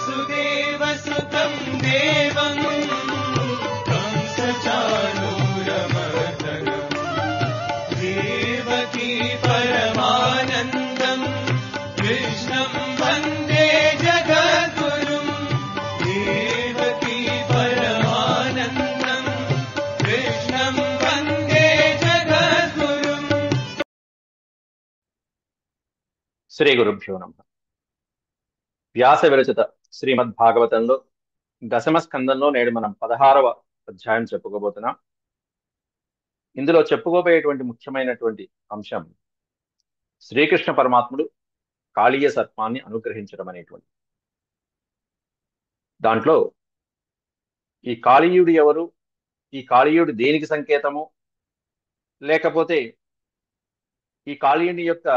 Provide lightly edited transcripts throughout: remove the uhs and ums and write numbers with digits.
वसुदेवसुतं देवं कंसचाणूरमर्दनं देवकी परमानन्दं कृष्णं वन्दे जगद्गुरुं देवकी परमानन्दं कृष्णं वन्दे जगद्गुरुं। శ్రీ గురుభ్యో నమః. వ్యాస విరచిత శ్రీమద్ భాగవతంలో దశమ స్కందంలో నేడు మనం 16వ అధ్యాయం చెప్పుకోబోతున్నాం. ఇందులో చెప్పుకోబోయేటువంటి ముఖ్యమైనటువంటి అంశం శ్రీకృష్ణ పరమాత్ముడు కాళీయ సర్పాన్ని అనుగ్రహించడం అనేటువంటి దాంట్లో ఈ కాళీయుడు ఎవరు, ఈ కాళీయుడు దేనికి సంకేతము, లేకపోతే ఈ కాళీయుని యొక్క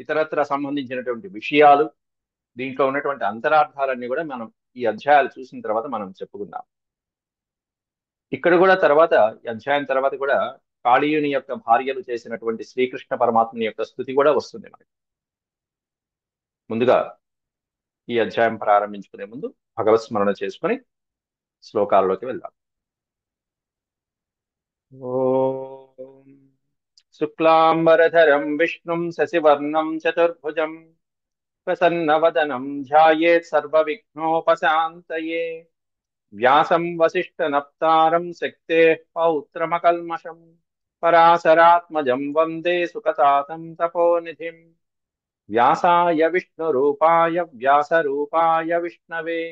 ఇతరత్ర సంబంధించినటువంటి విషయాలు, దీంట్లో ఉన్నటువంటి అంతరార్థాలన్నీ కూడా మనం ఈ అధ్యాయాలు చూసిన తర్వాత మనం చెప్పుకుందాం. ఇక్కడ కూడా తర్వాత ఈ అధ్యాయం తర్వాత కూడా కాళీయుని యొక్క భార్యలు చేసినటువంటి శ్రీకృష్ణ పరమాత్మని యొక్క స్తుతి కూడా వస్తుంది మనకి. ముందుగా ఈ అధ్యాయం ప్రారంభించుకునే ముందు భగవత్ స్మరణ చేసుకుని శ్లోకాలలోకి వెళ్దాం. ఓం శుక్లాంబరధరం విష్ణుం శశివర్ణం చతుర్భుజం ప్రసన్నవదనం ధ్యాయేత్ సర్వవిఘ్నోపశాంతయే వ్యాసం వసిష్ఠనప్తారం శక్తేః పౌత్రమకల్మషం పరాశరాత్మజం వందే సుఖతాతం తపోనిధిం వ్యాసాయ విష్ణురూపాయ వ్యాసరూపాయ విష్ణవే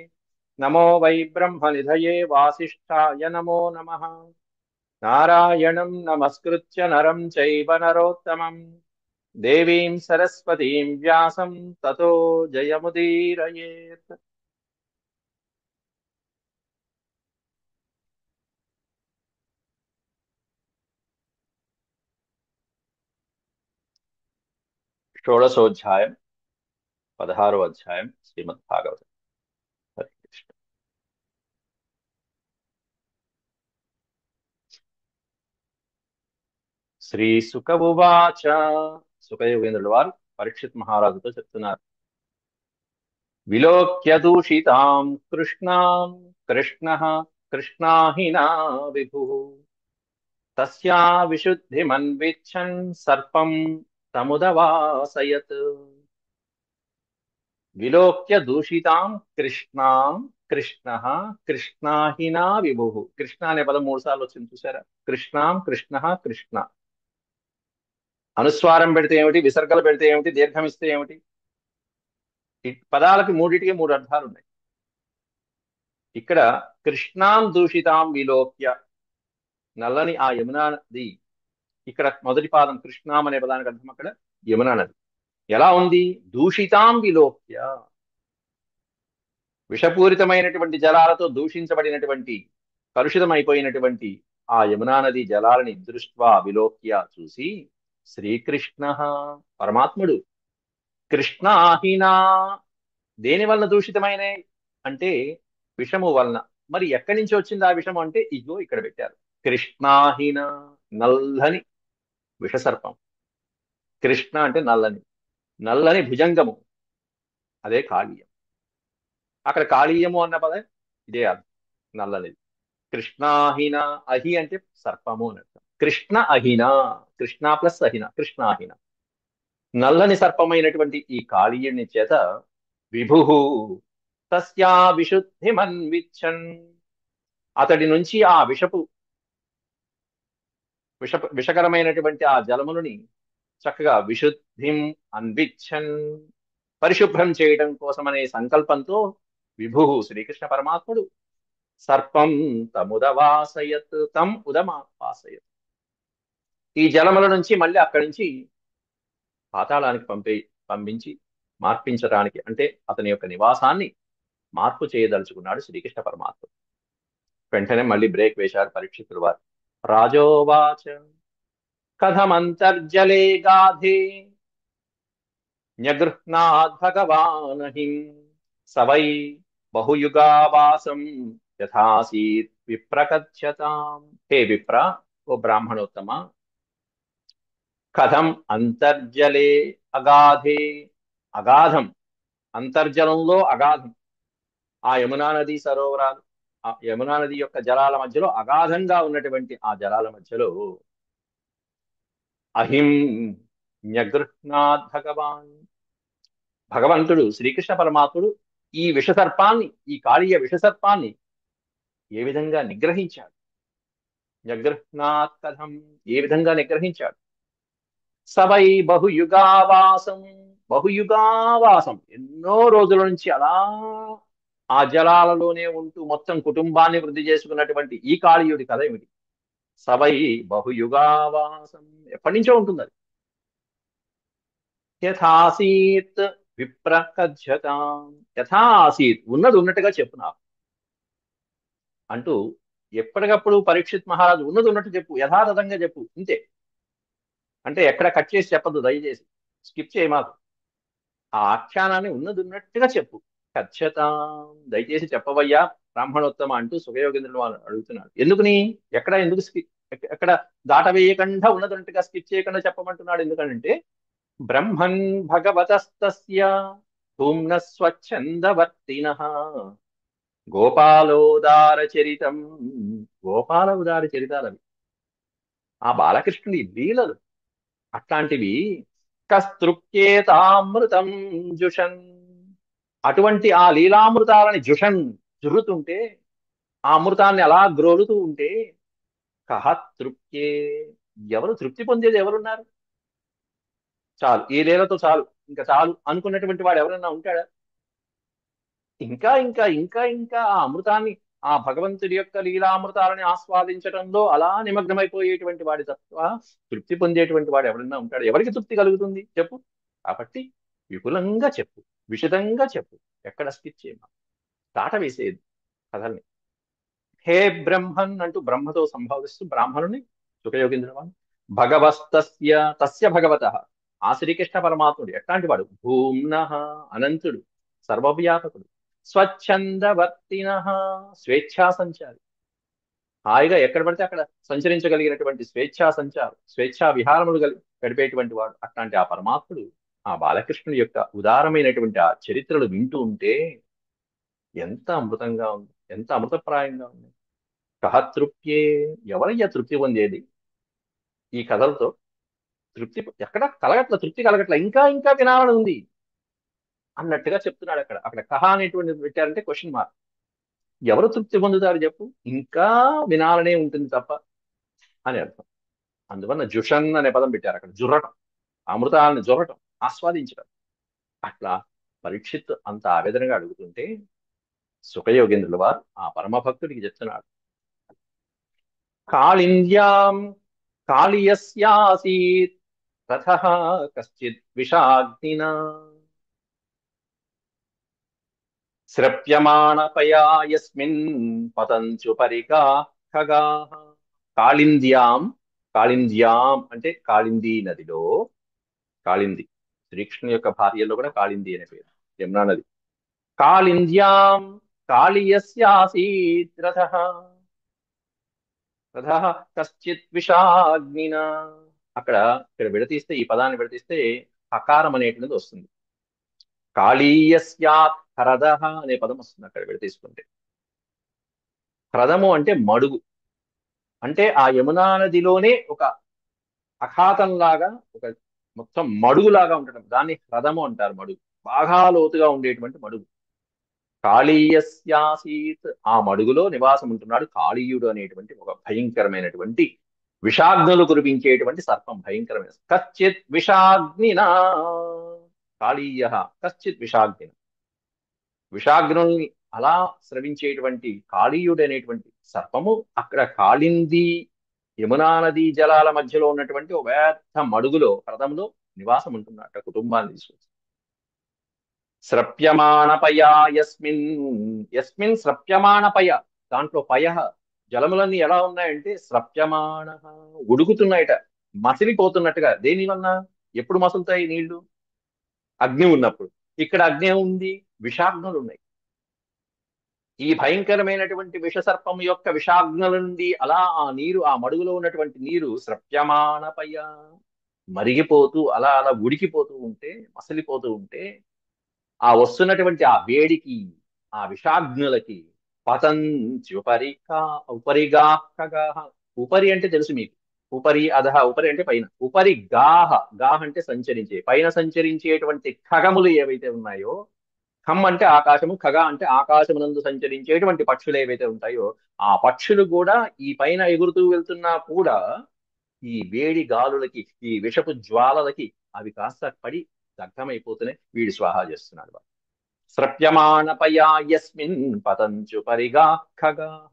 నమో వై బ్రహ్మనిధయే వాసిష్ఠాయ నమో నమః. నారాయణం నమస్కృత్య నరం చైవ నరోత్తమం దేవీం సరస్వతీం వ్యాసం తతో జయముదీరయేత్. షోడశోధ్యాయం 16వ అధ్యాయం శ్రీమద్ భాగవతం. హరే కృష్ణ. శ్రీ సుక ఉవాచ. సుఖయోగేంద్రుల వారు పరీక్షిత్ మహారాజుతో చెప్తున్నారు. విలోక్య దూషితాం కృష్ణాం కృష్ణః కృష్ణాహినా విభుః తస్యా విశుద్ధిమన్విచ్చన్ సర్పం తముదవాసయత్. విలోక్య దూషితాం కృష్ణాం కృష్ణః కృష్ణాహినా విభుః. కృష్ణ అనే పదం 3 సార్లు వచ్చింది చూసారా? కృష్ణాం కృష్ణః కృష్ణ. అనుస్వారం పెడితే ఏమిటి, విసర్గలు పెడితే ఏమిటి, దీర్ఘం ఇస్తే ఏమిటి? ఈ పదాలకి మూడిటికి 3 అర్థాలు ఉన్నాయి. ఇక్కడ కృష్ణాం దూషితాం విలోక్య, నల్లని ఆ యమునా నది. ఇక్కడ మొదటి పాదం కృష్ణాం అనే పదానికి అర్థం అక్కడ యమునా నది ఎలా ఉంది? దూషితాం విలోక్య, విషపూరితమైనటువంటి జలాలతో దూషించబడినటువంటి కలుషితమైపోయినటువంటి ఆ యమునా నది జలాలని దృష్ట్వా విలోక్య చూసి, శ్రీకృష్ణ పరమాత్ముడు కృష్ణాహినా దేని వలన దూషితమైన అంటే విషము వలన. మరి ఎక్కడి నుంచి వచ్చింది ఆ విషము అంటే ఇగో ఇక్కడ పెట్టారు. కృష్ణాహిన, నల్లని విషసర్పం. కృష్ణ అంటే నల్లని, నల్లని భుజంగము, అదే కాళీయం. అక్కడ కాళీయము అన్న పదం ఇదే అర్థం, నల్లనిది. కృష్ణాహిన, అహి అంటే సర్పము అని అర్థం. కృష్ణ అహిన, కృష్ణ ప్లస్ అహిన, కృష్ణాహిన, నల్లని సర్పమైనటువంటి ఈ కాళీయుని చేత విభు తస్యా విశుద్ధిమన్విచ్చన్, అతడి నుంచి ఆ విషకరమైనటువంటి ఆ జలములని చక్కగా విశుద్ధిం అన్విచ్చన్, పరిశుభ్రం చేయడం కోసమనే సంకల్పంతో విభు శ్రీకృష్ణ పరమాత్ముడు సర్పం తముదవాసయత్, తం ఉదమావాసయత్, ఈ జలముల నుంచి మళ్ళీ అక్కడి నుంచి పాతాళానికి పంపించి మార్పించడానికి, అంటే అతని యొక్క నివాసాన్ని మార్పు చేయదలుచుకున్నాడు శ్రీకృష్ణ పరమాత్ముడు. వెంటనే మళ్ళీ బ్రేక్ వేశారు పరీక్షితులు వారు. రాజోవాచ కథమంతర్జలే గాధే న్యగృహ్ణాద్ భగవానహిం సవై బహుయుగావాసం యథాసీత్ విప్రకథ్యతాం. హే విప్ర, ఓ బ్రాహ్మణోత్తమ, కథం అంతర్జలే అగాధే, అగాధం అంతర్జలంలో అగాధం ఆ యమునా నది సరోవరాలు, ఆ యమునా నది యొక్క జలాల మధ్యలో అగాధంగా ఉన్నటువంటి ఆ జలాల మధ్యలో అహిం న్యగృహ్ణాద్ భగవాన్, భగవంతుడు శ్రీకృష్ణ పరమాత్ముడు ఈ విషసర్పాన్ని, ఈ కాళీయ విషసర్పాన్ని ఏ విధంగా నిగ్రహించాడు, న్యగృహ్ణాత్ కథం, ఏ విధంగా నిగ్రహించాడు. సవై బహుయుగావాసం, బహుయుగావాసం, ఎన్నో రోజుల నుంచి అలా ఆ జలాలలోనే ఉంటూ మొత్తం కుటుంబాన్ని వృద్ధి చేసుకున్నటువంటి ఈ కాళీయుడి కథ ఏమిటి? సవై బహుయుగావాసం, ఎప్పటి నుంచో ఉంటుంది అది. యథాసీత్ విప్ర కథ్యతాం, యథా ఆసీత్, ఉన్నది ఉన్నట్టుగా చెప్పు నాకు అంటూ ఎప్పటికప్పుడు పరీక్షిత్ మహారాజు ఉన్నది ఉన్నట్టు చెప్పు, యథాతథంగా చెప్పు, ఇంతే. అంటే ఎక్కడ కట్ చేసి చెప్పదు, దయచేసి స్కిప్ చేయి మాకు. ఆ ఆఖ్యానాన్ని ఉన్నది ఉన్నట్టుగా చెప్పు. కథ్యతాం, దయచేసి చెప్పవయ్యా బ్రాహ్మణోత్తమ అంటూ సుఖయోగేంద్రుడు వాళ్ళు అడుగుతున్నాడు. ఎందుకుని, ఎందుకు స్కిప్, ఎక్కడ దాటవేయకుండా ఉన్నదన్నట్టుగా స్కిప్ చేయకుండా చెప్పమంటున్నాడు? ఎందుకంటే బ్రహ్మన్ భగవతస్తస్య ధూమ్న స్వచ్ఛందవర్తినః గోపాలోదార చరితం, గోపాల ఉదార చరితాలు అవి, ఆ బాలకృష్ణుడి లీలలు అట్లాంటివి. కస్తృప్యేతామృతం జుషన్, అటువంటి ఆ లీలామృతాలని జుషన్, జుర్రుతుంటే, ఆ అమృతాన్ని అలా గ్రోలుతూ ఉంటే, కహ తృప్యే, ఎవరు తృప్తి పొందేది ఎవరున్నారు? చాలు, ఈ లీలతో చాలు, ఇంకా చాలు అనుకున్నటువంటి వాడు ఎవరన్నా ఉంటాడా? ఇంకా ఇంకా ఇంకా ఇంకా ఆ అమృతాన్ని, ఆ భగవంతుడి యొక్క లీలామృతాలని ఆస్వాదించడంలో అలా నిమగ్నమైపోయేటువంటి వాడి తప్ప తృప్తి పొందేటువంటి వాడు ఎవరన్నా ఉంటాడు? ఎవరికి తృప్తి కలుగుతుంది చెప్పు? కాబట్టి విపులంగా చెప్పు, విశదంగా చెప్పు, ఎక్కడ స్కిప్ చేయమా, తాట వేసేది కథల్ని. హే బ్రహ్మన్ అంటూ బ్రహ్మతో సంభావిస్తూ బ్రాహ్మణుని సుఖయోగేంద్రవాన్, భగవస్తస్య, తస్య భగవత, ఆ శ్రీకృష్ణ పరమాత్ముడు ఎట్లాంటి వాడు? భూమ్న, అనంతుడు, సర్వవ్యాపకుడు, స్వచ్ఛందవర్తిన, స్వేచ్ఛా సంచారి, హాయిగా ఎక్కడ పడితే అక్కడ సంచరించగలిగినటువంటి స్వేచ్ఛా సంచారం, స్వేచ్ఛా విహారములు గడిపేటువంటి వాడు. అట్లాంటి ఆ పరమాత్ముడు ఆ బాలకృష్ణుడి యొక్క ఉదారమైనటువంటి ఆ చరిత్రలు వింటూ ఉంటే ఎంత అమృతంగా ఉంది, ఎంత అమృతప్రాయంగా ఉంది. కహతృప్యే, ఎవరయ్యా తృప్తి పొందేది ఈ కథలతో? తృప్తి ఎక్కడ కలగట్ల, తృప్తి కలగట్ల, ఇంకా ఇంకా వినాలని ఉంది అన్నట్టుగా చెప్తున్నాడు. అక్కడ అక్కడ కహ అనేటువంటి పెట్టారంటే క్వశ్చన్ మార్క్. ఎవరు తృప్తి పొందుతారు చెప్పు? ఇంకా వినాలనే ఉంటుంది తప్ప అని అర్థం. అందువల్ల జుషన్ అనే పదం పెట్టారు అక్కడ, జుర్రటం, అమృతాలను జుర్రటం, ఆస్వాదించడం. అట్లా పరీక్షిత్ అంత ఆవేదనగా అడుగుతుంటే సుఖయోగేంద్రుల వారు ఆ పరమ భక్తుడికి చెప్తున్నాడు. కాళింద్యాం కాళియస్యాసీత్ రథః కశ్చిత్ విషాగ్నినా శ్రప్యమాణపయా యస్మిన్ పతంచు పరికా ఖగాః. కాళింద్యాం, కాళింద్యాం అంటే కాళింది నదిలో, కాళింది శ్రీకృష్ణుని యొక్క భార్యలో కూడా కాళింది అనే పేరు, యమునా నది. కాళింద్యాం కాళియస్యాసీత్ రథః, రథః కశ్చిత్ విషాగ్నినా. అక్కడ ఇక్కడ విడతీస్తే, ఈ పదాన్ని విడతీస్తే హకారం అనేటువంటిది వస్తుంది. కాళీయస్యాత్ హ్రదః అనే పదం వస్తుంది అక్కడ విడతీసుకుంటే. హ్రదము అంటే మడుగు, అంటే ఆ యమునా నదిలోనే ఒక అఖాతంలాగా, ఒక మొత్తం మడుగులాగా ఉండటం, దాన్ని హ్రదము అంటారు. మడుగు, బాగా లోతుగా ఉండేటువంటి మడుగు. కాళీయస్యాసీత్, ఆ మడుగులో నివాసం ఉంటున్నాడు కాళీయుడు అనేటువంటి ఒక భయంకరమైనటువంటి విషాగ్నులు కురిపించేటువంటి సర్పం, భయంకరమైన. కశ్చిత్ విషాగ్నినా, కాళీయ కశ్చిత్ విషాగ్ని, విషాగ్నుల్ని అలా స్రవించేటువంటి కాళీయుడు అనేటువంటి సర్పము అక్కడ కాళింది యమునా నదీ జలాల మధ్యలో ఉన్నటువంటి ఒక పెద్ద మడుగులో, హ్రదంలో నివాసం ఉంటున్నట్ట కుటుంబాన్ని తీసుకొచ్చి. స్రప్యమాణపయా యస్మిన్, యస్మిన్ స్రప్యమాణపయ, దాంట్లో పయ, జలములన్నీ ఎలా ఉన్నాయంటే స్రప్యమాణ, ఉడుకుతున్నాయట, మసిలిపోతున్నట్టుగా. దేని వలన? ఎప్పుడు మసులుతాయి నీళ్లు? అగ్ని ఉన్నప్పుడు. ఇక్కడ అగ్ని ఉంది, విషాగ్నులు ఉన్నాయి. ఈ భయంకరమైనటువంటి విషసర్పం యొక్క విషాగ్నుల నుండి అలా ఆ నీరు, ఆ మడుగులో ఉన్నటువంటి నీరు స్రప్యమాణపయ, మరిగిపోతూ అలా అలా ఉడికిపోతూ ఉంటే, మసిలిపోతూ ఉంటే, ఆ వస్తున్నటువంటి ఆ వేడికి, ఆ విషాగ్నులకి ఉపరిగా ఖగాః. ఉపరి అంటే తెలుసు మీకు. ఉపరి అధః, ఉపరి అంటే పైన, ఉపరి గాహ, గాహ అంటే సంచరించే, పైన సంచరించేటువంటి ఖగములు ఏవైతే ఉన్నాయో, ఖమ్ అంటే ఆకాశము, ఖగ అంటే ఆకాశమునందు సంచరించేటువంటి పక్షులు ఏవైతే ఉంటాయో, ఆ పక్షులు కూడా ఈ పైన ఎగురుతూ వెళ్తున్నా కూడా ఈ వేడి గాలులకి, ఈ విషపు జ్వాలలకి అవి కాస్త పడి దగ్ధమైపోతూనే వీడు స్వాహా చేస్తున్నాడు. స్రప్యమాణపయా యస్మిన్ పతంచు పరిగా ఖగాః.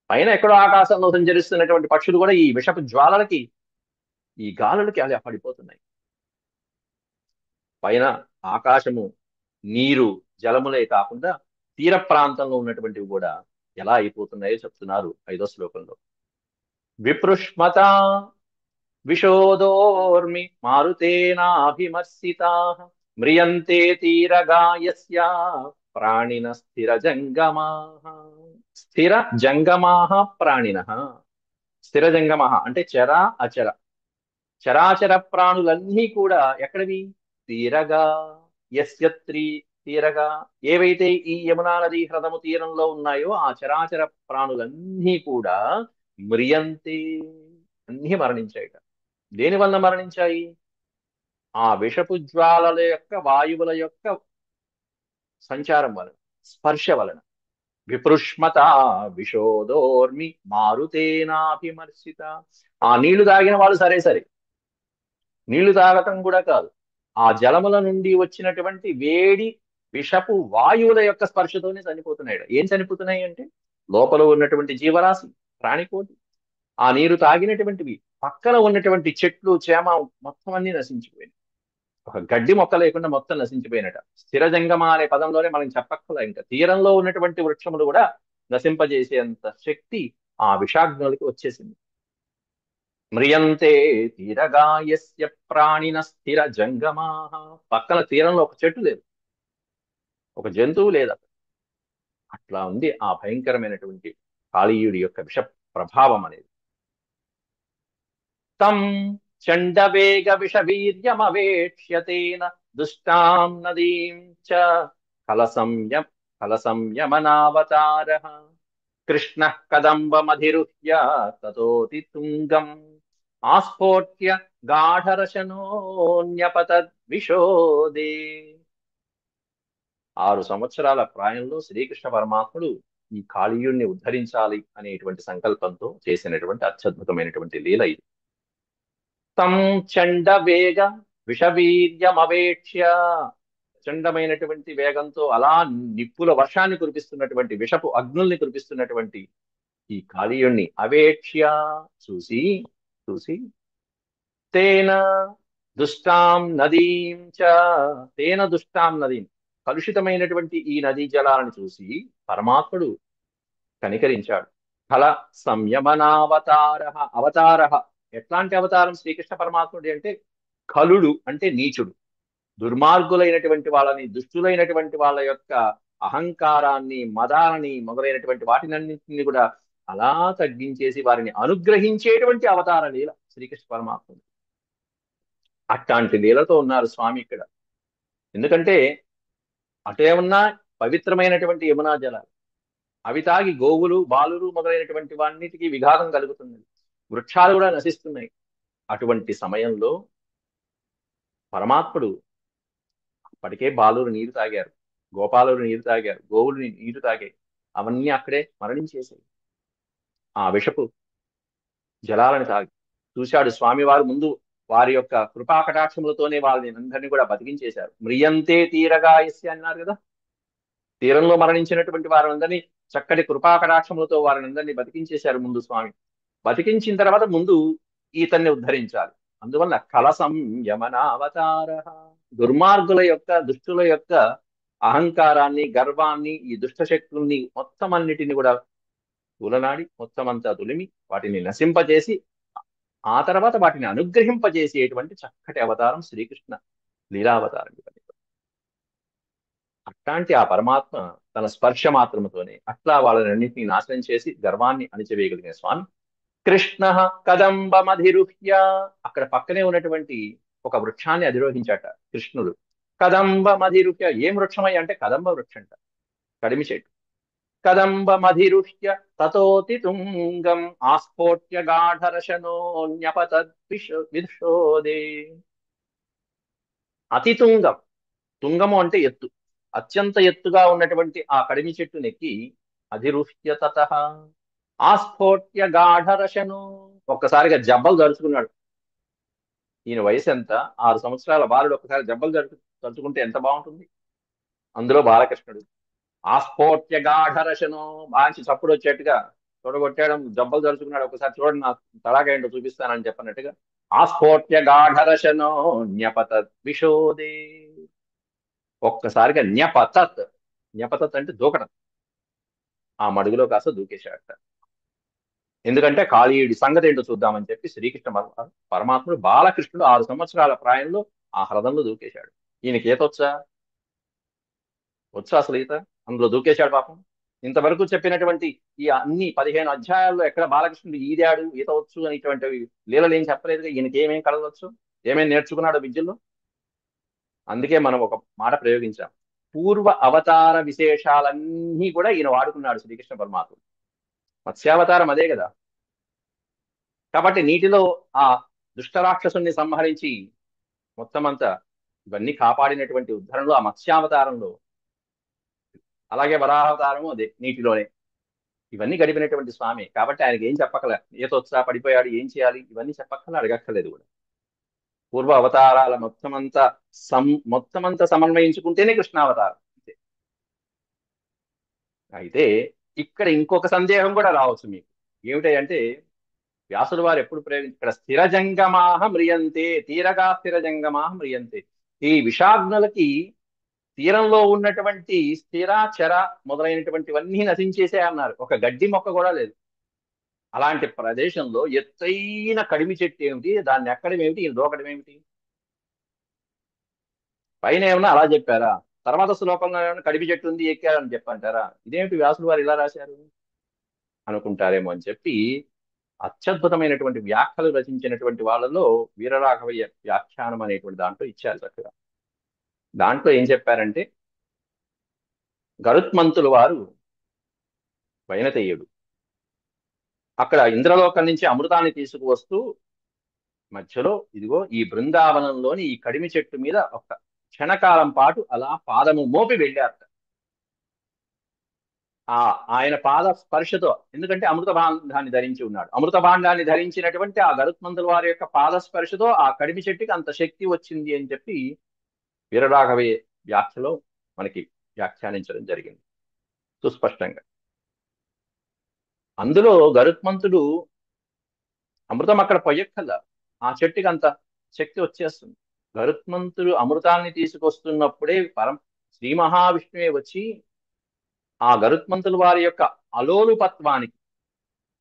పైన ఎక్కడో ఆకాశంలో సంచరిస్తున్నటువంటి పక్షులు కూడా ఈ విషపు జ్వాలలకి, ఈ గాలులకి అలా పడిపోతున్నాయి. పైన ఆకాశము, నీరు, జలములే కాకుండా తీర ప్రాంతంలో ఉన్నటువంటివి కూడా ఎలా అయిపోతున్నాయో చెప్తున్నారు 5వ శ్లోకంలో. విపృష్మత విశోదోర్మి మారుతేనాభిమర్శితాః మ్రియంతే తీరగాయస్య ప్రాణిన స్థిర జంగమాః. స్థిర జంగమాః ప్రాణినః. స్థిర జంగమాః అంటే చర అచర, చరాచర ప్రాణులన్నీ కూడా ఎక్కడివి? తీరగా, యస్యత్రి, తీరగా, ఏవైతే ఈ యమునా నది హ్రదము తీరంలో ఉన్నాయో ఆ చరాచర ప్రాణులన్నీ కూడా మ్రియంతే, అన్నీ మరణించాయిట. దేని వలన మరణించాయి? ఆ విషపు జ్వాలల యొక్క, వాయువుల యొక్క సంచారం వలన, స్పర్శ వలన. విపృష్మత విశోదోర్మి మారుతేనాభిమర్శిత. ఆ నీళ్లు తాగిన వాళ్ళు సరే సరే, నీళ్లు తాగటం కూడా కాదు, ఆ జలముల నుండి వచ్చినటువంటి వేడి విషపు వాయువుల యొక్క స్పర్శతోనే చనిపోతున్నాయి. ఏం చనిపోతున్నాయి అంటే లోపల ఉన్నటువంటి జీవరాశి, ప్రాణికోటి, ఆ నీరు తాగినటువంటివి, పక్కన ఉన్నటువంటి చెట్లు, చేమ మొత్తం అన్ని నశించిపోయినాయి. ఒక గడ్డి మొక్క లేకుండా మొత్తం నశించిపోయినట. స్థిర జంగమ అనే పదంలోనే మనం చెప్పక్కల, ఇంకా తీరంలో ఉన్నటువంటి వృక్షములు కూడా నశింపజేసేంత శక్తి ఆ విషాగ్నులకి వచ్చేసింది. మ్రియంతే తీరగాయస్య ప్రాణిన స్థిర జంగమాః. పక్కన తీరంలో ఒక చెట్టు లేదు, ఒక జంతువు లేదు. అట్లా ఉంది ఆ భయంకరమైనటువంటి కాళీయుడి యొక్క విష ప్రభావం అనేది. తం చండవేగ విషవీర్యమవేక్ష్యతేన దుష్టాం నదీం చ కలసంయమనావతారః కృష్ణః కదంబమధిరుహ్య తతోతి తుంగం ఆస్ఫోట్య గాఢరశనోన్యపతద్విషోదే. 6 సంవత్సరాల ప్రాయంలో శ్రీకృష్ణ పరమాత్ముడు ఈ కాళీయుణ్ణి ఉద్ధరించాలి అనేటువంటి సంకల్పంతో చేసినటువంటి అత్యద్భుతమైనటువంటి లీల ఇది. తం చండ వేగ విషవీర్యమవేక్ష్య. చండమైనటువంటి వేగంతో అలా నిప్పుల వర్షాన్ని కురిపిస్తున్నటువంటి, విషపు అగ్నుల్ని కురిపిస్తున్నటువంటి ఈ కాళీయుణ్ణి అవేక్ష్య, చూసి చూసి, తేన దుష్టాం నదీం చ, తేన దుష్టాం నదీం, కలుషితమైనటువంటి ఈ నదీ జలాలను చూసి పరమాత్ముడు కనికరించాడు. ఫల సంయమనావతార, అవతార, ఎట్లాంటి అవతారం శ్రీకృష్ణ పరమాత్ముడి అంటే, ఖలుడు అంటే నీచుడు, దుర్మార్గులైనటువంటి వాళ్ళని, దుష్టులైనటువంటి వాళ్ళ యొక్క అహంకారాన్ని, మదాలని మొదలైనటువంటి వాటినన్నింటినీ కూడా అలా తగ్గించేసి వారిని అనుగ్రహించేటువంటి అవతార లీల శ్రీకృష్ణ పరమాత్ముడు. అట్లాంటి లీలతో ఉన్నారు స్వామి ఇక్కడ. ఎందుకంటే అటే ఉన్న పవిత్రమైనటువంటి యమునా జలాలు, అవి తాగి గోవులు, బాలురు మొదలైనటువంటి వాన్నిటికీ విఘాతం కలుగుతుంది, వృక్షాలు కూడా నశిస్తున్నాయి. అటువంటి సమయంలో పరమాత్ముడు, అప్పటికే బాలురు నీరు తాగారు, గోపాలురు నీరు తాగారు, గోవులు నీరు తాగాయి, అవన్నీ అక్కడే మరణించేసాయి. ఆ విషపు జలాలను తాగి చూశాడు స్వామివారు. ముందు వారి యొక్క కృపా కటాక్షములతోనే వాళ్ళని అందరినీ కూడా బతికించేశారు. మ్రియంతే తీరగాయస్య అన్నారు కదా, తీరంలో మరణించినటువంటి వారందరినీ చక్కటి కృపా కటాక్షములతో వారిని అందరినీ బతికించేశారు ముందు స్వామి. బతికించిన తర్వాత ముందు ఈతన్ని ఉద్ధరించాలి. అందువల్ల కలసం యమనావతార, దుర్మార్గుల యొక్క, దుష్టుల యొక్క అహంకారాన్ని, గర్వాన్ని, ఈ దుష్ట శక్తుల్ని మొత్తం అన్నిటిని కూడా తులనాడి, మొత్తం అంతా తులిమి వాటిని నశింపజేసి ఆ తర్వాత వాటిని అనుగ్రహింపజేసేటువంటి చక్కటి అవతారం శ్రీకృష్ణ లీలావతారం. అట్లాంటి ఆ పరమాత్మ తన స్పర్శ మాత్రముతోనే అట్లా వాళ్ళనన్నింటినీ నాశనం చేసి గర్వాన్ని అణిచివేయగలిగిన స్వామి. కృష్ణ కదంబమధిరుహ్య, అక్కడ పక్కనే ఉన్నటువంటి ఒక వృక్షాన్ని అధిరోహించాట కృష్ణుడు. కదంబమధిరుహ్య, ఏం వృక్షమయ్య అంటే కదంబ వృక్షంట. కడిమి చెట్టు. కదంబమధిరుహ్య తతోతి తుంగం ఆస్ఫోట్య గాఢరశనోన్యపతద్ విదృశోదే. అతి తుంగం, తుంగము అంటే ఎత్తు, అత్యంత ఎత్తుగా ఉన్నటువంటి ఆ కడిమి చెట్టు నెక్కి అధిరుహ్య తతః ఆస్ఫోట్య గాఢరశను, ఒక్కసారిగా జబ్బలు దరుచుకున్నాడు. ఈయన వయసు ఎంత? 6 సంవత్సరాల బాలుడు ఒక్కసారి జబ్బలు దరుచుకుంటే ఎంత బాగుంటుంది. అందులో బాలకృష్ణుడు ఆస్ఫోట్య గాఢరశను, మంచి చప్పుడు వచ్చేట్టుగా తొడగొట్టాడు, జబ్బలు దరుచుకున్నాడు. ఒకసారి చూడండి నా తడాక ఏంటో చూపిస్తానని చెప్పినట్టుగా ఆస్ఫోట్య గాఢరశనో న్యపతద్ విశోదే. ఒక్కసారిగా న్యపతత్, న్యపతత్ అంటే దూకడం, ఆ మడుగులో కాస్త దూకేశాడట. ఎందుకంటే కాళీయుడి సంగతి ఏంటో చూద్దామని చెప్పి శ్రీకృష్ణ పరమాత్ముడు బాలకృష్ణుడు 6 సంవత్సరాల ప్రాయంలో ఆ హ్రదంలో దూకేశాడు. ఈయనకి ఈత వచ్చా? వచ్చా అసలు ఈత? అందులో దూకేశాడు పాపం. ఇంతవరకు చెప్పినటువంటి ఈ అన్ని 15 అధ్యాయాల్లో ఎక్కడ బాలకృష్ణుడు ఈదాడు, ఈత వచ్చు అనేటువంటివి లీలలు ఏం చెప్పలేదు. ఈయనకి ఏమేం కలవచ్చు, ఏమేం నేర్చుకున్నాడు విద్యలో. అందుకే మనం ఒక మాట ప్రయోగించాం, పూర్వ అవతార విశేషాలన్నీ కూడా ఈయన వాడుకున్నాడు శ్రీకృష్ణ పరమాత్ముడు. మత్స్యావతారం అదే కదా. కాబట్టి నీటిలో ఆ దుష్టరాక్షసుని సంహరించి మొత్తం అంతా ఇవన్నీ కాపాడినటువంటి ఉద్ధరణలో ఆ మత్స్యావతారంలో, అలాగే వరాహావతారము అదే నీటిలోనే ఇవన్నీ గడిపినటువంటి స్వామి. కాబట్టి ఆయనకి ఏం చెప్పకలే, ఈతొచ్చా, పడిపోయాడు, ఏం చేయాలి, ఇవన్నీ చెప్పక్కల, అడగక్కర్లేదు కూడా. పూర్వ అవతారాల మొత్తం అంతా సమన్వయించుకుంటేనే కృష్ణావతారం. అయితే ఇక్కడ ఇంకొక సందేహం కూడా రావచ్చు మీకు. ఏమిటంటే వ్యాసుల వారు ఎప్పుడు ఇక్కడ స్థిరజంగమాహ మ్రియంతే, తీరగా స్థిరజంగమాహ మ్రియంతే. ఈ విషాగ్నులకి తీరంలో ఉన్నటువంటి స్థిర చర మొదలైనటువంటివన్నీ నశించేసే అన్నారు. ఒక గడ్డి మొక్క కూడా లేదు. అలాంటి ప్రదేశంలో ఎత్తైన కడిమి చెట్టు ఏమిటి, దాన్ని ఎక్కడం ఏమిటి, ఈయన దూకడం ఏమిటి? పైన ఏమన్నా అలా చెప్పారా? తర్వాత శ్లోకంలో ఏమన్నా కడిమి చెట్టు ఉంది ఎక్కారని చెప్పంటారా? ఇదేమిటి వ్యాసులు వారు ఇలా రాశారు అనుకుంటారేమో అని చెప్పి అత్యద్భుతమైనటువంటి వ్యాఖ్యలు రచించినటువంటి వాళ్ళలో వీరరాఘవయ్య వ్యాఖ్యానం అనేటువంటి దాంట్లో ఇచ్చారు చక్కగా. దాంట్లో ఏం చెప్పారంటే, గరుత్మంతుల వారు వైనతేయుడు అక్కడ ఇంద్రలోకం నుంచి అమృతాన్ని తీసుకువస్తూ మధ్యలో ఇదిగో ఈ బృందావనంలోని ఈ కడిమి చెట్టు మీద ఒక క్షణకాలం పాటు అలా పాదము మోపి వెళ్ళారట. ఆయన పాద స్పర్శతో, ఎందుకంటే అమృత భాండాన్ని ధరించి ఉన్నాడు, అమృత భాండాన్ని ధరించినటువంటి ఆ గరుత్మంతుల వారి యొక్క పాద స్పర్శతో ఆ కడిమి చెట్టుకి అంత శక్తి వచ్చింది అని చెప్పి వీరరాఘవయ్య వ్యాఖ్యలో మనకి వ్యాఖ్యానించడం జరిగింది సుస్పష్టంగా. అందులో గరుత్మంతుడు అమృతం అక్కడ పొయ్యక్కల్లా, ఆ చెట్టుకి అంత శక్తి వచ్చేస్తుంది. గరుత్మంతుడు అమృతాన్ని తీసుకొస్తున్నప్పుడే శ్రీ మహావిష్ణువే వచ్చి ఆ గరుత్మంతుల వారి యొక్క అలోలుపత్వానికి,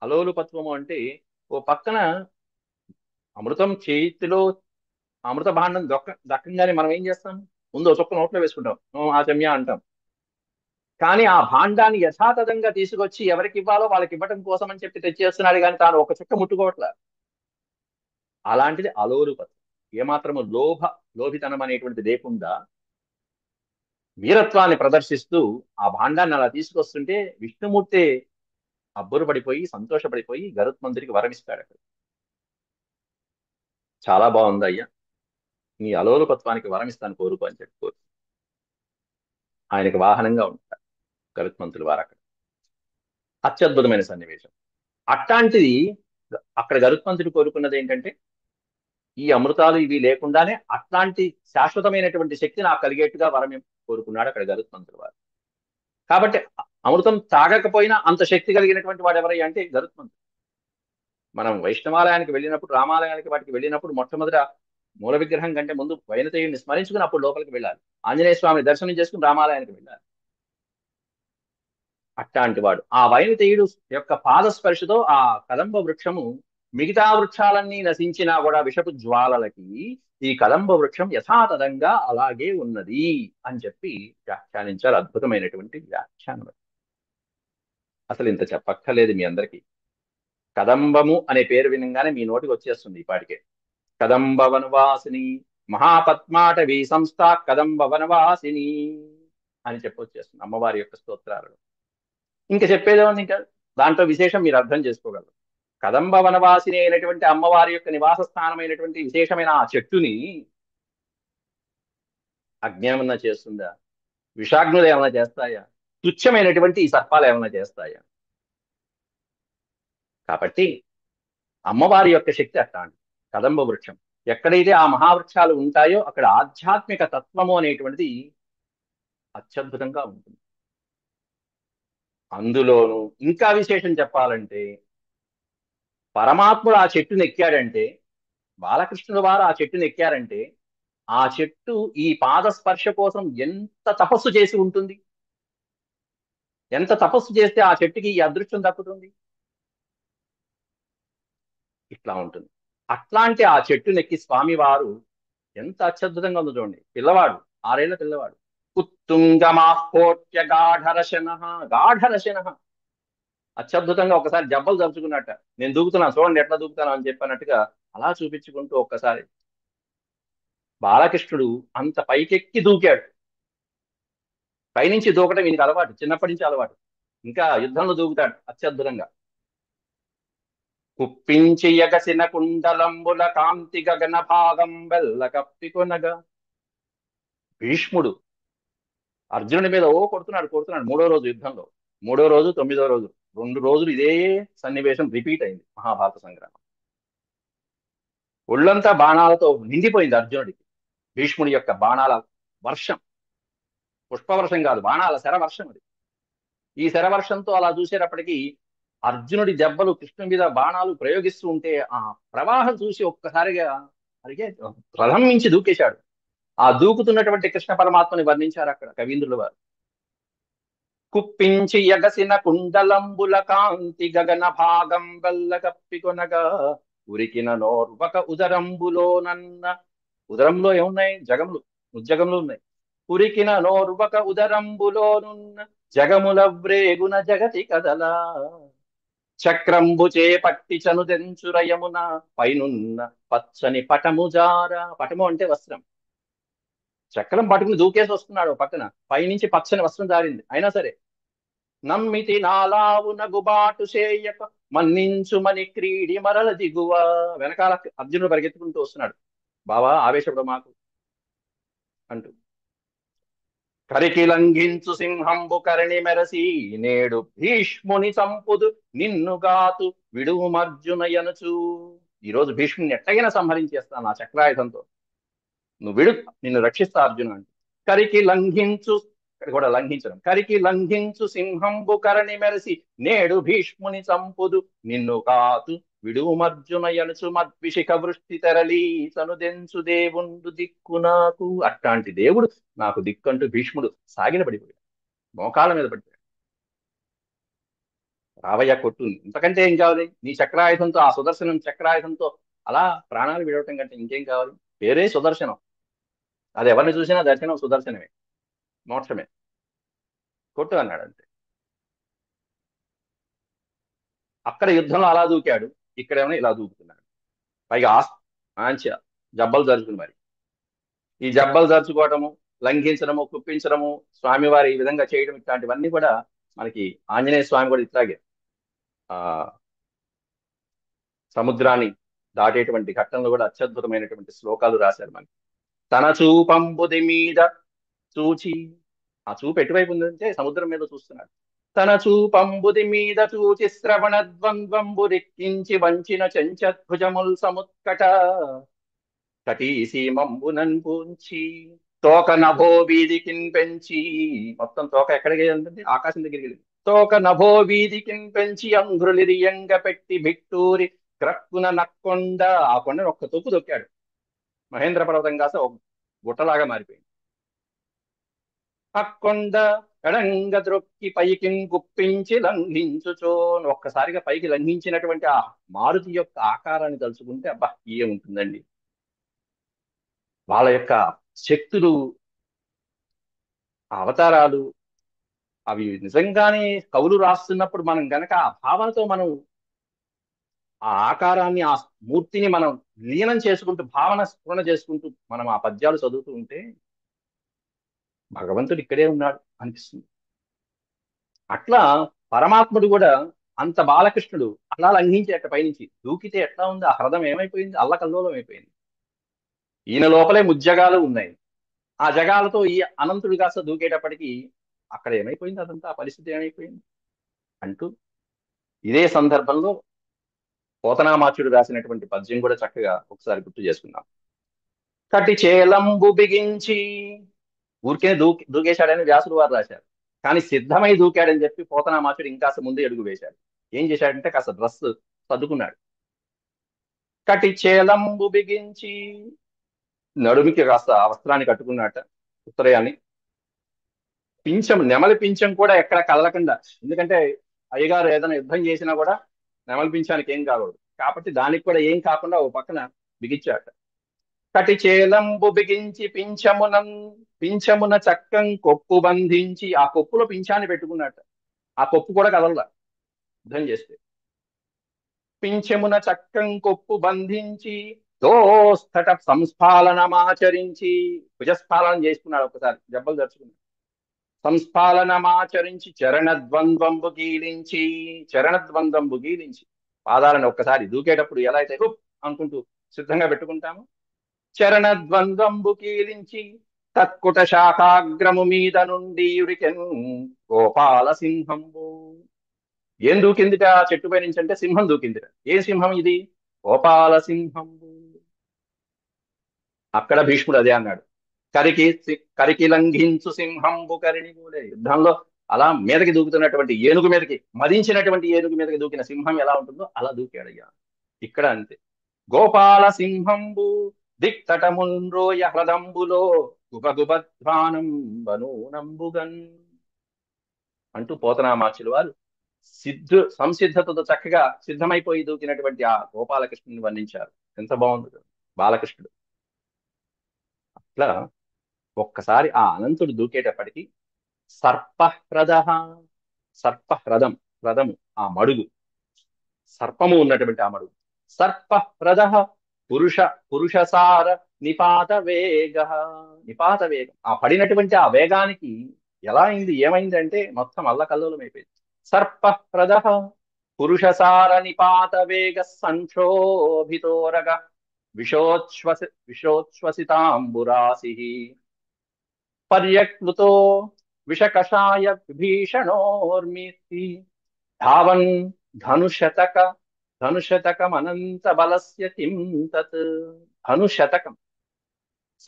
అలోలుపత్వము అంటే ఓ పక్కన అమృతం చేతిలో అమృత భాండం దక్కంగానే మనం ఏం చేస్తాం, ముందు ఒక చొక్క నోట్లో వేసుకుంటాం, ఆచమ్య అంటాం. కానీ ఆ భాండాన్ని యథాతథంగా తీసుకొచ్చి ఎవరికి ఇవ్వాలో వాళ్ళకి ఇవ్వటం కోసం అని చెప్పి తెచ్చేస్తున్నాడు, కానీ తాను ఒక చుక్క ముట్టుకోవట్ల. అలాంటిది అలోలుపత్వం. ఏమాత్రము లోభితనం అనేటువంటిది లేకుండా వీరత్వాన్ని ప్రదర్శిస్తూ ఆ భాండాన్ని అలా తీసుకొస్తుంటే విష్ణుమూర్తి అబ్బురపడిపోయి సంతోషపడిపోయి గరుత్మంతుడికి వరమిస్తాడు. అక్కడ చాలా బాగుంది అయ్యా, నీ అలోలుపత్వానికి వరమిస్తాను కోరుకో అని చెప్పి కోరు. ఆయనకి వాహనంగా ఉంటాడు గరుత్మంతులు వారు. అక్కడ అత్యద్భుతమైన సన్నివేశం. అట్లాంటిది అక్కడ గరుత్మంతుడు కోరుకున్నది ఏంటంటే, ఈ అమృతాలు ఇవి లేకుండానే అట్లాంటి శాశ్వతమైనటువంటి శక్తి నాకు కలిగేట్టుగా వరం కోరుకున్నాడు అక్కడ గరుత్మంతుడు వారు. కాబట్టి అమృతం తాగకపోయినా అంత శక్తి కలిగినటువంటి వాడు ఎవరయ్యా అంటే గరుత్మంతుడు. మనం వైష్ణవాలయానికి వెళ్ళినప్పుడు, రామాలయానికి వాటికి వెళ్ళినప్పుడు మొట్టమొదట మూల విగ్రహం కంటే ముందు వైనతేయుడిని స్మరించుకుని అప్పుడు లోపలికి వెళ్ళాలి. ఆంజనేయ స్వామిని దర్శనం చేసుకుని రామాలయానికి వెళ్ళాలి. అట్లాంటి వాడు ఆ వైనతేయుడు యొక్క పాదస్పర్శతో ఆ కదంబ వృక్షము మిగతా వృక్షాలన్నీ నశించినా కూడా విషపు జ్వాలలకి ఈ కదంబ వృక్షం యథాతథంగా అలాగే ఉన్నది అని చెప్పి వ్యాఖ్యానించారు. అద్భుతమైనటువంటి వ్యాఖ్యానం. అసలు ఇంత చెప్పక్కర్లేదు మీ అందరికీ. కదంబము అనే పేరు వినంగానే మీ నోటికి వచ్చేస్తుంది ఈ పాటికే. కదంబ వనవాసిని మహాపద్మాటవీ సంస్థ కదంబ వనవాసిని. అని చెప్పొచ్చేస్తుంది అమ్మవారి యొక్క స్తోత్రాలలో. ఇంకా చెప్పేదేముంది, ఇంకా దాంట్లో విశేషం మీరు అర్థం చేసుకోగలరు. కదంబ వనవాసిని అయినటువంటి అమ్మవారి యొక్క నివాస స్థానమైనటువంటి విశేషమైన ఆ చెట్టుని అగ్ని ఏమన్నా చేస్తుందా? విషాగ్నులు ఏమైనా చేస్తాయా? తుచ్చమైనటువంటి ఈ సర్పాలు ఏమైనా చేస్తాయా? కాబట్టి అమ్మవారి యొక్క శక్తి అట్లాంటి కదంబ వృక్షం. ఎక్కడైతే ఆ మహావృక్షాలు ఉంటాయో అక్కడ ఆధ్యాత్మిక తత్వము అనేటువంటిది అత్యద్భుతంగా ఉంటుంది. అందులోనూ ఇంకా విశేషం చెప్పాలంటే, పరమాత్ముడు ఆ చెట్టును ఎక్కాడంటే, బాలకృష్ణుల వారు ఆ చెట్టును ఎక్కారంటే, ఆ చెట్టు ఈ పాద స్పర్శ కోసం ఎంత తపస్సు చేసి ఉంటుంది, ఎంత తపస్సు చేస్తే ఆ చెట్టుకి ఈ అదృష్టం దక్కుతుంది. ఇట్లా ఉంటుంది. అట్లాంటి ఆ చెట్టునెక్కి స్వామి వారు ఎంత అత్యద్భుతంగా ఉందో చూడండి. పిల్లవాడు, 6 ఏళ్ల పిల్లవాడు. ఉత్తుంగమాహ్యోట్య గాఢరశన, గాఢరశన, అత్యద్భుతంగా ఒకసారి జబ్బలు జరుచుకున్నట్ట. నేను దూకుతున్నాను చూడండి ఎట్లా దూకుతాను అని చెప్పినట్టుగా అలా చూపించుకుంటూ ఒక్కసారి బాలకృష్ణుడు అంత పైకెక్కి దూకాడు. పైనుంచి దూకటం ఈయనకి అలవాటు, చిన్నప్పటి నుంచి అలవాటు. ఇంకా యుద్ధంలో దూకుతాడు అత్యద్భుతంగా. కుప్పించి ఎగసిన కుండలంబుల కాంతి గగన భాగం బెల్ల కప్పికొనగా. భీష్ముడు అర్జునుడి మీద కొడుతున్నాడు కొడుతున్నాడు. 3వ రోజు యుద్ధంలో, 3వ రోజు 9వ రోజు 2 రోజులు ఇదే సన్నివేశం రిపీట్ అయింది మహాభారత సంగ్రామం. ఒళ్ళంతా బాణాలతో నిండిపోయింది అర్జునుడికి. భీష్ముడి యొక్క బాణాల వర్షం, పుష్పవర్షం కాదు, బాణాల శరవర్షం అది. ఈ శరవర్షంతో అలా చూసేటప్పటికి అర్జునుడి దెబ్బలు కృష్ణుడి మీద బాణాలు ప్రయోగిస్తూ ఉంటే ఆ ప్రవాహం చూసి ఒక్కసారిగా అడిగే రథం మించి దూకేశాడు. ఆ దూకుతున్నటువంటి కృష్ణ పరమాత్మని వర్ణించారు అక్కడ కవీంద్రుల వారు. కుప్పించి ఎగసిన కుండలంబుల కాంతి గగన భాగం బెల్ల కప్పికొనగా. ఉరికిన నోర్వక ఉదరంబులోనన్న, ఉదరంలో ఏమున్నాయి? జగములు, ఉజ్జగములు ఉన్నాయి. ఉరికిన నోర్వక ఉదరంబులోనున్న జగముల వ్రేగున జగతి కదలా. చక్రంబు చేపట్టి చనుదెంచురయమున పైనున్న పచ్చని పటము జార. పటము అంటే వస్త్రం. చక్రం పట్టుకుని దూకేసి వస్తున్నాడు పక్కన, పైనుంచి పచ్చని వస్త్రం జారింది. అయినా సరే నమ్మితి నాలావు నగుబాటు చేయక మన్నించు మని క్రీడి మరల దిగువ. వెనకాల అర్జునుడు పరిగెత్తుకుంటూ వస్తున్నాడు. బావా ఆవేశపడు మాకు అంటూ. కరికి లంఘించు సింహంబు కరణి మెరసి నేడు భీష్ముని చంపుదు నిన్నుగాతు విడుమర్జునయనుచు. ఈరోజు భీష్ముని ఎట్టగైనా సంహరించేస్తాను నా చక్రాయుధంతో, నువ్వు విడు, నిన్ను రక్షిస్తా అర్జున అంటే. కరికి లంఘించు, ఇక్కడ కూడా లంఘించడం. కరికి లంఘించు సింహంబు కరణి మెరసి నేడు భీష్ముని చంపుదు నిన్ను కాతు విడుమర్జునయనుచు మద్విషిక వృష్టి తెరలి తనుదెంచు దేవుండు దిక్కు నాకు. అట్లాంటి దేవుడు నాకు దిక్కంటూ భీష్ముడు సాగిన పడిపోయాడు, మోకాళ్ళ మీద పడిపోయాడు. రావయ్య కొట్టు, ఇంతకంటే ఏం కావాలి? నీ చక్రాయుధంతో, ఆ సుదర్శనం చక్రాయుధంతో అలా ప్రాణాలు విడవటం కంటే ఇంకేం కావాలి? పేరే సుదర్శనం. అది ఎవరిని చూసినా దర్శనం సుదర్శనమే, మోక్షమే. కొట్టు అన్నాడు అంతే. అక్కడ యుద్ధంలో అలా దూకాడు, ఇక్కడేమో ఇలా దూకుతున్నాడు. పైగా మంచిగా జబ్బలు జరుచుకుని మరి. ఈ జబ్బలు జరుచుకోవటము, లంఘించడము, కుప్పించడము, స్వామివారి ఈ విధంగా చేయడం, ఇట్లాంటివన్నీ కూడా మనకి ఆంజనేయ స్వామి కూడా ఇట్లాగే ఆ సముద్రాన్ని దాటేటువంటి ఘట్టంలో కూడా అత్యద్భుతమైనటువంటి శ్లోకాలు రాశారు మనకి. తన చూపంబుది మీద చూచి, ఆ చూపు ఎటువైపు ఉందంటే సముద్రం మీద చూస్తున్నాడు. తన చూపంబుది మీద చూచి శ్రవణ ద్వంద్వంబు రెక్కించి వంచిన చెంచద్భుజముల్ సముత్కట కటీసీమంబునన్ పూంచి తోక నభో వీధికిన్ పెంచి. మొత్తం తోక ఎక్కడికి ఉంటుంది? ఆకాశం దగ్గరికి వెళ్ళింది. తోక నభో వీధికిన్ పెంచి అంధ్రులిరియంగ పెట్టి భిట్టూరి క్రక్కున నక్కొండ. ఆ కొండను ఒక్క తొక్కు తొక్కాడు. మహేంద్ర పర్వతం కాస్త ఒక గుట్టలాగా మారిపోయింది. అక్కొండ ఎడంగ ద్రొక్కి పైకి గుప్పించి లంఘించుచో. ఒక్కసారిగా పైకి లంఘించినటువంటి ఆ మారుతి యొక్క ఆకారాన్ని తలుచుకుంటే అబ్బా ఏముంటుందండి. వాళ్ళ యొక్క శక్తులు, ఆ అవతారాలు, అవి నిజంగానే కవులు రాస్తున్నప్పుడు మనం గనక ఆ భావనతో మనం ఆ ఆకారాన్ని, ఆ మూర్తిని మనం లీనం చేసుకుంటూ, భావన స్ఫురణ చేసుకుంటూ మనం ఆ పద్యాలు చదువుతూ ఉంటే భగవంతుడు ఇక్కడే ఉన్నాడు అనిపిస్తుంది. అట్లా పరమాత్ముడు కూడా అంత బాలకృష్ణుడు అలా లంఘించి అట్ట పైనుంచి దూకితే ఎట్లా ఉంది, ఆ హ్రదం ఏమైపోయింది, అల్లకల్లోలం అయిపోయింది. ఈయన లోపలే ముజ్జగాలు ఉన్నాయి. ఆ జగాలతో ఈ అనంతుడు కాస్త దూకేటప్పటికి అక్కడ ఏమైపోయింది, అదంతా ఆ పరిస్థితి ఏమైపోయింది అంటూ ఇదే సందర్భంలో పోతనామాచుడు రాసినటువంటి పద్యం కూడా చక్కగా ఒకసారి గుర్తు చేసుకుందాం. కటి చేలంబు బిగించి, ఊరికే దూకేశాడని వ్యాసుడు వారు రాశారు. కానీ సిద్ధమై దూకాడని చెప్పి పోతనామాచుడు ఇంకాస్త ముందే అడుగు వేశాడు. ఏం చేశాడంటే కాస్త డ్రెస్ సర్దుకున్నాడు. కటి చేలంబు బిగించి, నడుమికి కాస్త వస్త్రాన్ని కట్టుకున్నట్ట, ఉత్తరయాన్ని. పింఛం, నెమలి పింఛం కూడా ఎక్కడ కదలకుండా, ఎందుకంటే అయ్యగారు ఏదైనా యుద్ధం చేసినా కూడా నెమలి పింఛానికి ఏం కాకూడదు కాబట్టి దానికి కూడా ఏం కాకుండా ఓ పక్కన బిగించాట. కటి చేలంబు బిగించి పింఛమున చక్కం కొప్పు బంధించి, ఆ కొప్పులో పింఛాన్ని పెట్టుకున్నట్ట. ఆ కొప్పు కూడా కదలదా యుద్ధం చేస్తే. పింఛమున చక్కం కొప్పు బంధించి దోస్తట సంస్ఫాలనమాచరించి, భుజస్ఫాలనం చేసుకున్నాడు, ఒకసారి దెబ్బలు తెరుచుకున్నాడు. సంస్ఫాలనమాచరించి చరణద్వంద్వంబు గీలించి, పాదాలను ఒక్కసారి దూకేటప్పుడు ఎలా అయితే హుప్ అనుకుంటూ సిద్ధంగా పెట్టుకుంటాము, చరణద్వంద్వంబు కీలించి తత్కుట శాఖాగ్రము మీద నుండి ఉరికెన్ గోపాల సింహంబు. ఏం దూకిందిట చెట్టుపై నుంచి అంటే సింహం దూకిందిట. ఏ సింహం ఇది? గోపాల సింహంబు. అక్కడ భీష్ముడు అదే అన్నాడు, కరికి లంఘించు సింహంబు కరిణి మూలే. యుద్ధంలో అలా మీదకి దూకుతున్నటువంటి ఏనుగు మీదకి, మదించినటువంటి ఏనుగు మీదకి దూకిన సింహం ఎలా ఉంటుందో అలా దూకాడయ్యా. ఇక్కడ అంతే. గోపాల సింహంబు దిక్తటమున్రోయ హ్రదంబులో గుబగుబధ్వానం బనూనంబుగన్ అంటూ పోతనామాచులు వారు సంసిద్ధతతో చక్కగా సిద్ధమైపోయి దూకినటువంటి ఆ గోపాలకృష్ణుని వర్ణించారు. ఎంత బాగుంది బాలకృష్ణుడు. అట్లా ఒక్కసారి ఆ అనంతుడు దూకేటప్పటికి హ్రదము ఆ మడుగు, సర్పము ఉన్నటువంటి ఆ మడుగు. సర్పహ్రద పురుషసార నిపాత వేగం. ఆ పడినటువంటి ఆ వేగానికి ఎలా అయింది, ఏమైంది అంటే మొత్తం అల్లకల్లోలం అయిపోయింది. సర్పహ్రద పురుషసార నిపాత వేగ సంక్షోభితోరగ విశోచ్ఛ్వసితాంబురాసి పర్యక్లుతో విషకషాయ విభీషణోర్మితి ధావన్ ధనుశతకమనంత బలస్య కిం తత్. ధనుశతకం,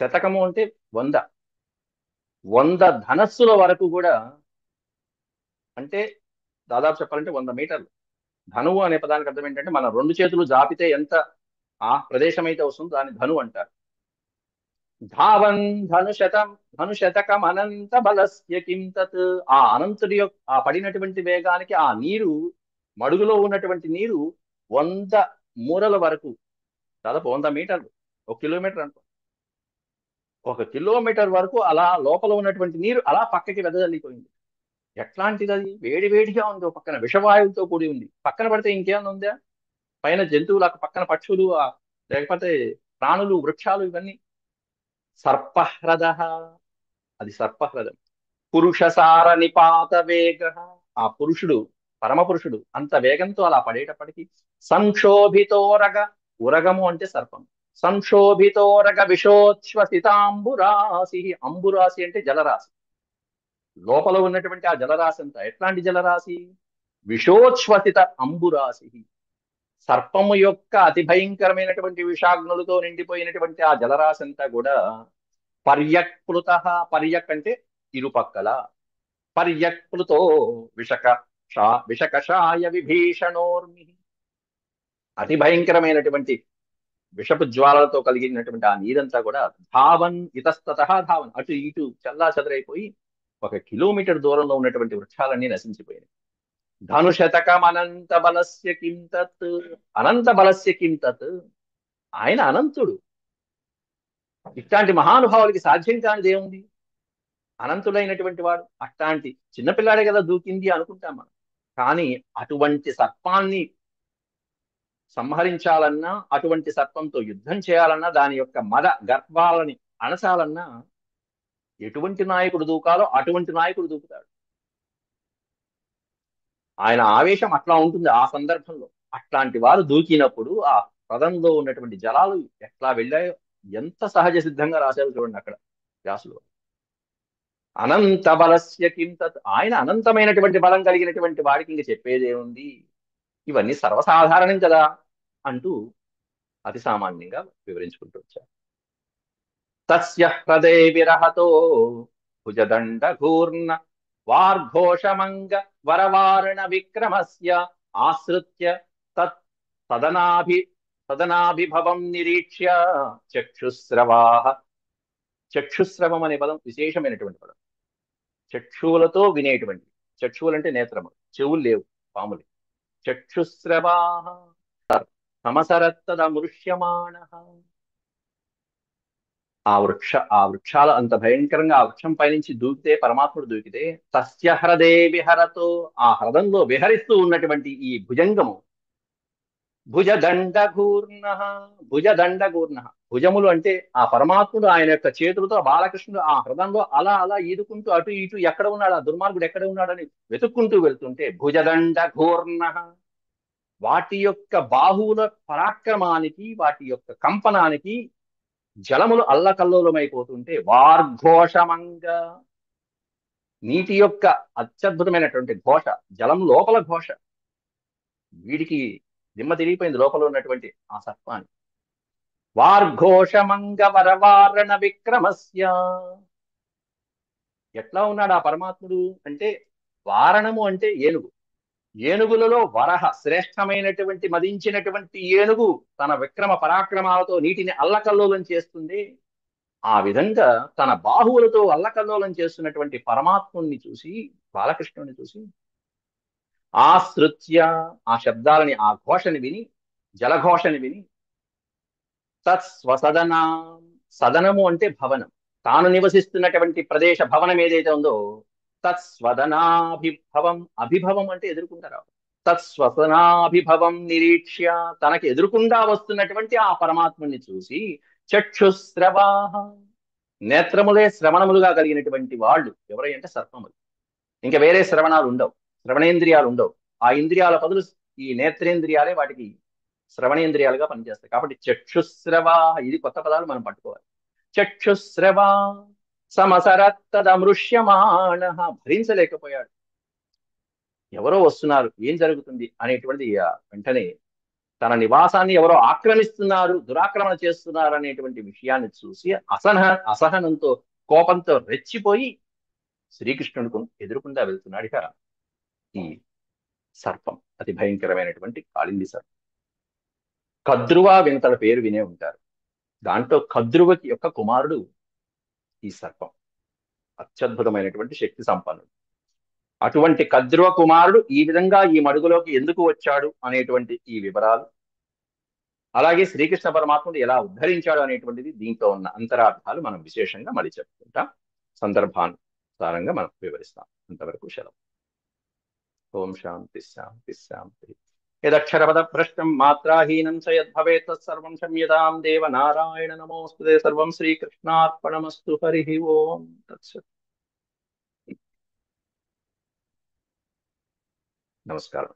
శతకము అంటే 100 ధనస్సుల వరకు కూడా, అంటే దాదాపు చెప్పాలంటే 100 మీటర్లు. ధనువు అనే పదానికి అర్థం ఏంటంటే మన 2 చేతులు జాపితే ఎంత ఆ ప్రదేశం అయితే వస్తుందో దాన్ని ధను అంటారు. ధావన్ ధనుశతకం అనంత బలస్య కిం తత్. ఆ అనంతుడి యొక్క ఆ పడినటువంటి వేగానికి ఆ నీరు, మడుగులో ఉన్నటువంటి నీరు 100 మూరల వరకు, దాదాపు 100 మీటర్లు, 1 కిలోమీటర్ అనుకో, 1 కిలోమీటర్ వరకు అలా లోపల ఉన్నటువంటి నీరు అలా పక్కకి వెదజల్లిపోయింది. ఎట్లాంటిది అది? వేడి వేడిగా ఉంది, ఒక పక్కన విషవాయువుతో కూడి ఉంది. పక్కన పడితే ఇంకేమైనా ఉందా? పైన జంతువులు, పక్కన పక్షులు, లేకపోతే ప్రాణులు, వృక్షాలు, ఇవన్నీ. సర్పహ్రద, అది సర్పహ్రదం. పురుషసార నిపాత వేగ, ఆ పురుషుడు, పరమపురుషుడు అంత వేగంతో అలా పడేటప్పటికి సంక్షోభితోరగ, ఉరగము అంటే సర్పం, సంక్షోభితోరగ విశోచ్ఛ్వసితాంబురాసి. అంబురాసి అంటే జలరాశి. లోపల ఉన్నటువంటి ఆ జలరాశి అంతా ఎట్లాంటి జలరాశి? విశోచ్ఛ్వసిత అంబురాశి. సర్పము యొక్క అతి భయంకరమైనటువంటి విషాగ్నులతో నిండిపోయినటువంటి ఆ జలరాశి అంతా కూడా పర్యక్ప్లుత, పర్యక్ అంటే ఇరుపక్కల, పర్యక్ప్లుతో విషకషాయ విభీషణోర్మి. అతి భయంకరమైనటువంటి విషపు జ్వాలలతో కలిగినటువంటి ఆ నీరంతా కూడా ధావన్ ఇతస్తత ధావన్, అటు ఇటు చల్లా చెదరైపోయి 1 కిలోమీటర్ దూరంలో ఉన్నటువంటి వృక్షాలన్నీ నశించిపోయినాయి. ధనుశతకం అనంత బలస్య కిం తత్. అనంత బలస్య కిం తత్, ఆయన అనంతుడు. ఇట్లాంటి మహానుభావులకి సాధ్యం కానిది ఏముంది? అనంతుడైనటువంటి వాడు. అట్లాంటి చిన్నపిల్లాడే కదా దూకింది అనుకుంటాం మనం. కానీ అటువంటి సర్పాన్ని సంహరించాలన్నా, అటువంటి సర్పంతో యుద్ధం చేయాలన్నా, దాని యొక్క మద గర్భాలని అణచాలన్నా ఎటువంటి నాయకుడు దూకాలో అటువంటి నాయకుడు దూకుతాడు. ఆయన ఆవేశం అట్లా ఉంటుంది ఆ సందర్భంలో. అట్లాంటి వారు దూకినప్పుడు ఆ పదంలో ఉన్నటువంటి జలాలు ఎట్లా వెళ్ళాయో ఎంత సహజ సిద్ధంగా రాశారు చూడండి అక్కడ వ్యాసులు. అనంత బలస్య కిం తత్, ఆయన అనంతమైనటువంటి బలం కలిగినటువంటి వాడికి ఇంక చెప్పేదేముంది, ఇవన్నీ సర్వసాధారణం కదా అంటూ అతి సామాన్యంగా వివరించుకుంటూ వచ్చారు. తస్య హృదే విరహతో భుజదండ ఘూర్ణ వార్ఘోషమంగ వరవారణ విక్రమస్య ఆశ్రిత్య తత్ తదనాభి తదనాభిభవం నిరీక్ష్య చక్షుస్రవాః. చక్షుస్రవం అనే పదం విశేషమైనటువంటి పదం. చక్షువులతో వినేటువంటి, చక్షువులు అంటే నేత్రములు, చెవులు లేవు పాములు. చక్షుస్రవాః సమసరత్తదమృష్యమాణ. ఆ వృక్షాలు అంత భయంకరంగా ఆ వృక్షం పైనుంచి దూకితే, పరమాత్ముడు దూకితే, తస్య హ్రదే విహరతో, ఆ హ్రదంలో విహరిస్తూ ఉన్నటువంటి ఈ భుజంగము, భుజదండఘూర్ణ. భుజదండఘూర్ణ, భుజములు అంటే ఆ పరమాత్ముడు ఆయన యొక్క చేతులతో బాలకృష్ణుడు ఆ హ్రదంలో అలా అలా ఈదుకుంటూ అటు ఇటు ఎక్కడ ఉన్నాడు, ఆ దుర్మార్గుడు ఎక్కడ ఉన్నాడని వెతుక్కుంటూ వెళ్తుంటే, భుజదండఘూర్ణ, వాటి యొక్క బాహువుల పరాక్రమానికి, వాటి యొక్క కంపనానికి జలములు అల్లకల్లోలమైపోతుంటే, వార్ఘోషమంగ, నీటి యొక్క అత్యద్భుతమైనటువంటి ఘోష, జలం లోపల ఘోష. వీడికి దిమ్మ తిరిగిపోయింది లోపల ఉన్నటువంటి ఆ సర్పాన్ని. వార్ఘోషమంగ వరవారణ విక్రమస్య, ఎట్లా ఉన్నాడు ఆ పరమాత్ముడు అంటే, వారణము అంటే ఏనుగు, ఏనుగులలో వరహ శ్రేష్టమైనటువంటి మదించినటువంటి ఏనుగు తన విక్రమ పరాక్రమాలతో నీటిని అల్లకల్లోలం చేస్తుంది. ఆ విధంగా తన బాహువులతో అల్లకల్లోలం చేస్తున్నటువంటి పరమాత్ముని చూసి, బాలకృష్ణుని చూసి, ఆశ్రుత్య, ఆ శబ్దాలని, ఆ ఘోషని విని, జలఘోషని విని, తత్స్వసదనా, సదనము అంటే భవనం, తాను నివసిస్తున్నటువంటి ప్రదేశ భవనం ఏదైతే ఉందో, తత్స్వదనాభిభవం, అభిభవం అంటే ఎదుర్కొంటారు. తత్స్వసనాభిభవం నిరీక్ష్య, తనకి ఎదురుకుండా వస్తున్నటువంటి ఆ పరమాత్ముని చూసి, చక్షుస్రవాః, నేత్రములే శ్రవణములుగా కలిగినటువంటి వాళ్ళు ఎవరై అంటే సర్పములు. ఇంకా వేరే శ్రవణాలు ఉండవు, శ్రవణేంద్రియాలు ఉండవు. ఆ ఇంద్రియాల బదులు ఈ నేత్రేంద్రియాలే వాటికి శ్రవణేంద్రియాలుగా పనిచేస్తాయి. కాబట్టి చక్షుస్రవా, ఇది కొత్త పదాలు మనం పట్టుకోవాలి. చక్షుస్రవా సమసరత్తదమృష్యమాణ, భరించలేకపోయాడు. ఎవరో వస్తున్నారు, ఏం జరుగుతుంది అనేటువంటి వెంటనే తన నివాసాన్ని ఎవరో ఆక్రమిస్తున్నారు, దురాక్రమణ చేస్తున్నారు అనేటువంటి విషయాన్ని చూసి అసహనంతో, కోపంతో రెచ్చిపోయి శ్రీకృష్ణుడికి ఎదురుకుండా వెళ్తున్నాడు. ఇక ఈ సర్పం అతి భయంకరమైనటువంటి కాళింది సర్పం. కద్రువ వింతల పేరు వినే ఉంటారు. దాంట్లో కద్రువకి యొక్క కుమారుడు ఈ సర్పం. అత్యద్భుతమైనటువంటి శక్తి సంపన్నుడు. అటువంటి కద్రువ కుమారుడు ఈ విధంగా ఈ మడుగులోకి ఎందుకు వచ్చాడు అనేటువంటి ఈ వివరాలు, అలాగే శ్రీకృష్ణ పరమాత్ముడు ఎలా ఉద్ధరించాడు అనేటువంటిది దీంట్లో ఉన్న అంతరార్థాలు మనం విశేషంగా మళ్ళీ చెప్పుకుంటాం, సందర్భానుసారంగా మనం వివరిస్తాం. అంతవరకు సెలవు. ఓం శాంతి శాంతి శాంతి. యదక్షరపద భ్రష్టం మాత్రాహీనం చ యద్భవేత్ తత్సర్వం క్షమ్యతాం దేవ నారాయణ నమోస్తుతే. సర్వం శ్రీకృష్ణార్పణమస్తు. హరి ఓం తత్సత్. నమస్కారం.